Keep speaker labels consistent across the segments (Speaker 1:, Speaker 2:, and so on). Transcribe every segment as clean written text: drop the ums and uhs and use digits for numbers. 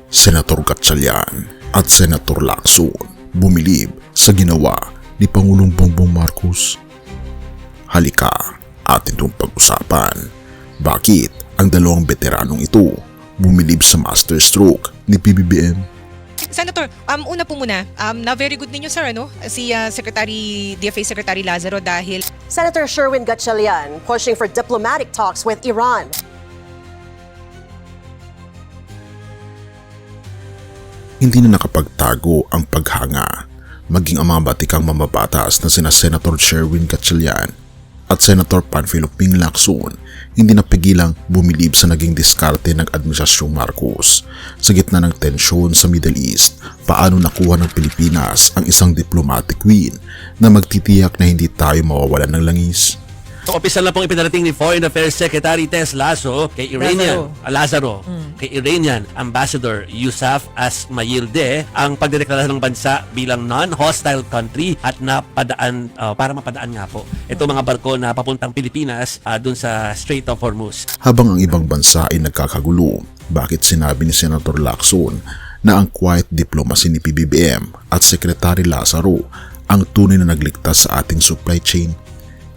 Speaker 1: Senator Gatchalian at Senator Lacson bumilib sa ginawa ni Pangulong Bongbong Marcos. Halika, atin itong pag-usapan. Bakit ang dalawang veteranong ito bumilib sa masterstroke ni PBBM?
Speaker 2: Senator, una po muna, na very good ninyo sir, si DFA Secretary Lazaro dahil
Speaker 3: Senator Sherwin Gatchalian pushing for diplomatic talks with Iran.
Speaker 1: Hindi na nakapagtago ang paghanga, maging ang mga batikang mamabatas na sina Senator Sherwin Gatchalian at Senator Panfilo Ping Lacson hindi napigilang bumilib sa naging diskarte ng Administrasyong Marcos. Sa gitna ng tensyon sa Middle East, paano nakuha ng Pilipinas ang isang diplomatic win na magtitiyak na hindi tayo mawawalan ng langis?
Speaker 4: Opisyal na pong ipinarating ni Foreign Affairs Secretary Tess Lasso kay Iranian Lazaro, kay Iranian Ambassador Yousaf Asmayilde ang pagdedeklara ng bansa bilang non-hostile country at napadaan para mapadaan nga po ito mga barko na papuntang Pilipinas dun sa Strait of Hormuz.
Speaker 1: Habang ang ibang bansa ay nagkakagulo, bakit sinabi ni Senator Lacson na ang quiet diplomacy ni PBBM at Secretary Lazaro ang tunay na nagligtas sa ating supply chain?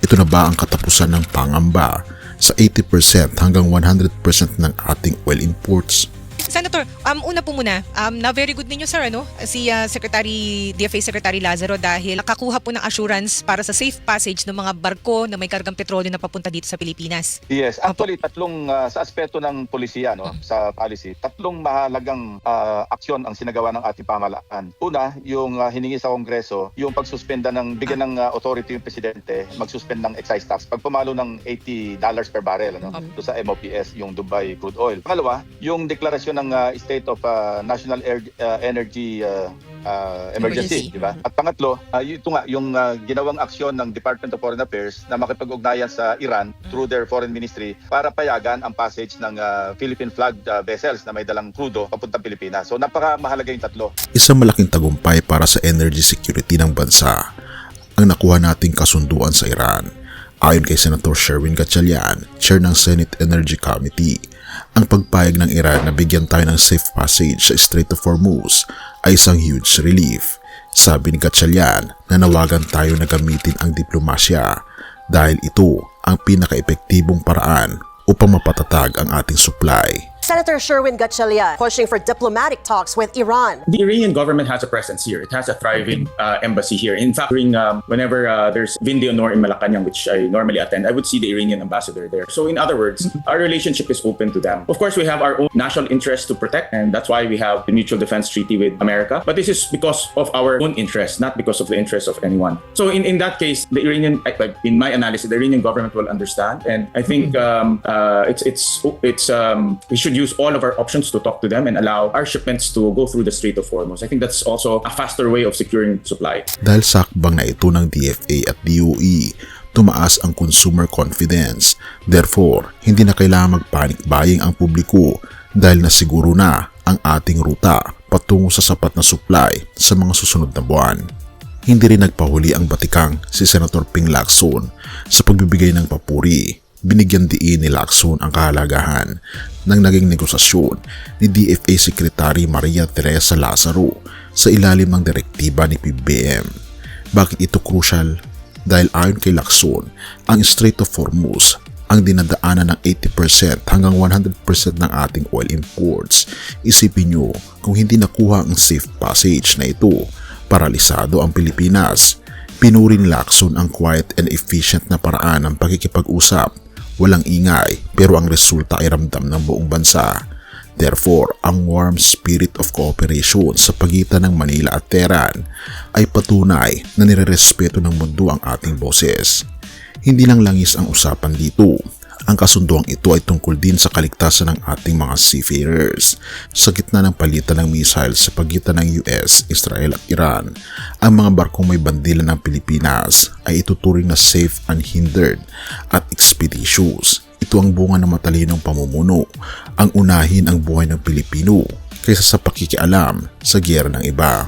Speaker 1: Ito na ba ang katapusan ng pangamba sa 80% hanggang 100% ng ating oil imports?
Speaker 2: Senator, una po muna, na very good ninyo sir, si DFA Secretary Lazaro dahil nakakuha po ng assurance para sa safe passage ng mga barko na may kargang petrolyo na papunta dito sa Pilipinas.
Speaker 5: Yes, actually tatlong sa aspeto ng polisiya sa policy, tatlong mahalagang aksyon ang sinagawa ng ating pamahalaan. Una, yung hiningi sa Kongreso, yung pagsuspenda ng bigyan ng authority yung presidente magsuspend ng excise tax pag pumalo ng $80 per barrel do sa MOPS, yung Dubai crude oil. Pangalawa, yung deklarasyon ng state of national energy emergency, di ba? At pangatlo, ito nga yung ginawang aksyon ng Department of Foreign Affairs na makipag-ugnayan sa Iran through their foreign ministry para payagan ang passage ng Philippine flagged vessels na may dalang crudo papuntang Pilipinas. So napakamahalaga yung tatlo.
Speaker 1: Isang malaking tagumpay para sa energy security ng bansa ang nakuha nating kasunduan sa Iran. Ayon kay Senator Sherwin Gatchalian, Chair ng Senate Energy Committee, ang pagpayag ng Iran na bigyan tayo ng safe passage sa Strait of Hormuz ay isang huge relief. Sabi ni Gatchalian, nanawagan tayo na gamitin ang diplomasya dahil ito ang pinaka-epektibong paraan upang mapatatag ang ating supply.
Speaker 3: Senator Sherwin Gatchalian pushing for diplomatic talks with Iran.
Speaker 6: The Iranian government has a presence here. It has a thriving embassy here. In fact, whenever there's Vin de Honor in Malacanang, which I normally attend, I would see the Iranian ambassador there. So in other words, our relationship is open to them. Of course, we have our own national interests to protect, and that's why we have the Mutual Defense Treaty with America. But this is because of our own interests, not because of the interests of anyone. So in that case, the Iranian, in my analysis, the Iranian government will understand, and I think we should use all of our options to talk to them and allow our shipments to go through the Strait of Hormuz. I think that's also a faster way of securing supply.
Speaker 1: Dahil sa hakbang na ito ng DFA at DOE, tumaas ang consumer confidence. Therefore, hindi na kailangan mag-panic buying ang publiko dahil nasiguro na ang ating ruta patungo sa sapat na supply sa mga susunod na buwan. Hindi rin nagpahuli ang batikang si Senator Ping Lacson sa pagbibigay ng papuri. Binigyan diin ni Lacson ang kahalagahan ng naging negosasyon ni DFA Secretary Maria Teresa Lazaro sa ilalim ng direktiba ni PBBM. Bakit ito crucial? Dahil ayon kay Lacson, ang Strait of Hormuz ang dinadaanan ng 80% hanggang 100% ng ating oil imports. Isipin nyo, kung hindi nakuha ang safe passage na ito, paralisado ang Pilipinas. Pinuri ni Lacson ang quiet and efficient na paraan ng pakikipag-usap. Walang ingay pero ang resulta ay ramdam ng buong bansa. Therefore, ang warm spirit of cooperation sa pagitan ng Manila at Tehran ay patunay na nirerespeto ng mundo ang ating boses. Hindi lang langis ang usapan dito. Ang kasunduang ito ay tungkol din sa kaligtasan ng ating mga seafarers. Sa gitna ng palitan ng missiles sa pagitan ng US, Israel at Iran, ang mga barkong may bandila ng Pilipinas ay ituturing na safe, unhindered at expeditious. Ito ang bunga ng matalinong pamumuno, ang unahin ang buhay ng Pilipino kaysa sa pakikialam sa giyera ng iba.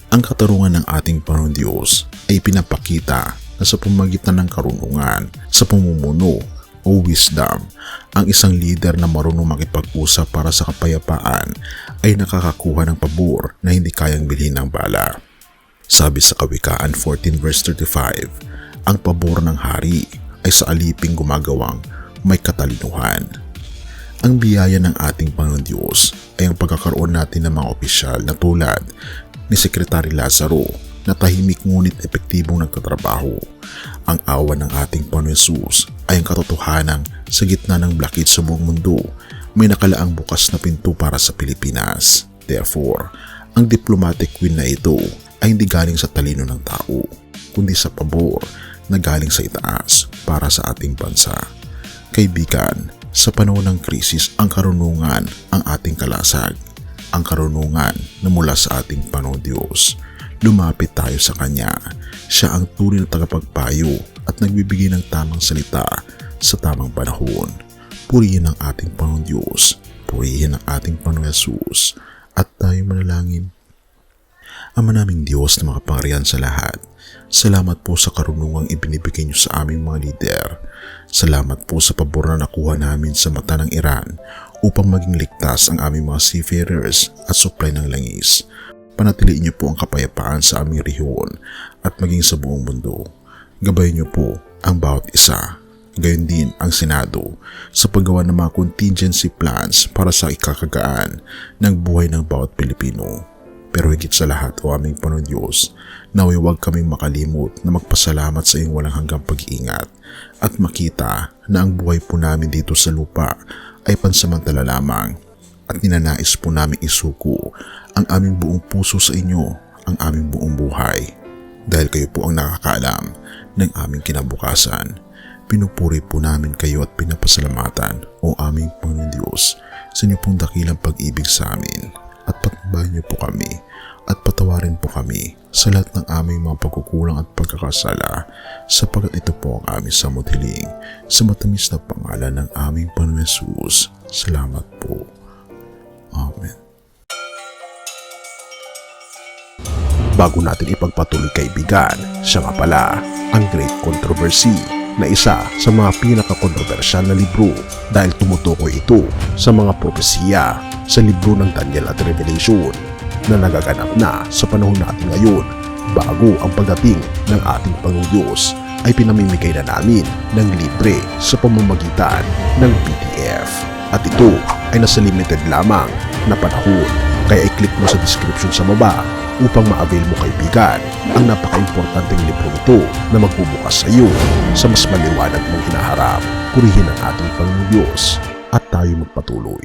Speaker 1: Ang katarungan ng ating Panginoong Diyos ay pinapakita na sa pamamagitan ng karunungan, sa pamumuno, o wisdom. Ang isang leader na marunong makipag-usap para sa kapayapaan ay nakakakuha ng pabor na hindi kayang bilhin ng bala. Sabi sa Kawikaan 14 verse 35, ang pabor ng hari ay sa aliping gumagawang may katalinuhan. Ang biyaya ng ating Panginoon Diyos ay ang pagkakaroon natin ng mga opisyal na tulad ni Secretary Lazaro na tahimik ngunit epektibong nagtatrabaho. Ang awa ng ating Panginoon Jesus ay ang katotohanan sa gitna ng blakid sa buong mundo. May nakalaang bukas na pinto para sa Pilipinas. Therefore, ang diplomatic win na ito ay hindi galing sa talino ng tao, kundi sa pabor na galing sa itaas para sa ating bansa. Kaibigan, sa panahon ng krisis, ang karunungan ang ating kalasag. Ang karunungan na mula sa ating Panginoon Diyos. Lumapit tayo sa Kanya. Siya ang tunay na tagapagpayo at nagbibigay ng tamang salita sa tamang panahon. Purihin ang ating Panginoon Diyos. Purihin ang ating Panginoon Jesus. At tayo manalangin. Ama naming Diyos na makapangyarihan sa lahat, salamat po sa karunungang ibinibigay niyo sa aming mga lider. Salamat po sa pabor na nakuha namin sa mata ng Iran upang maging ligtas ang aming mga seafarers at supply ng langis. Panatiliin niyo po ang kapayapaan sa aming rehiyon at maging sa buong mundo. Gabayan niyo po ang bawat isa. Gayon din ang Senado sa paggawa ng mga contingency plans para sa ikakagaan ng buhay ng bawat Pilipino. Pero higit sa lahat, o aming Panginoon Diyos, naway huwag kaming makalimot na magpasalamat sa iyong walang hanggang pag-iingat at makita na ang buhay po namin dito sa lupa ay pansamantala lamang at ninanais po namin isuko ang aming buong puso sa inyo, ang aming buong buhay. Dahil kayo po ang nakakaalam ng aming kinabukasan, pinupuri po namin kayo at pinapasalamatan, o aming Panginoon Diyos, sa inyo pong dakilang pag-ibig sa amin. At patnubayan niyo po kami at patawarin po kami sa lahat ng aming mga pagkukulang at pagkakasala, sapagkat ito po ang aming samuthiling sa matamis na pangalan ng aming Panginoon Jesus. Salamat po. Amen. Bago natin ipagpatuloy, kaibigan, siya nga pala ang Great Controversy, na isa sa mga pinaka-kontrobersyal na libro dahil tumutukoy ito sa mga propesiya sa libro ng Daniel at Revelation na nagaganap na sa panahon natin ngayon, bago ang pagdating ng ating Panginoong Diyos ay pinamimigay na namin ng libre sa pamamagitan ng PDF. At ito ay nasa limited lamang na panahon, kaya i-click mo sa description sa baba upang ma-avail mo, kaibigan, ang napaka-importanteng libro ito na magbubukas sa iyo sa mas maliwanag mong hinaharap. Purihin ang ating Panginoong Diyos at tayo magpatuloy.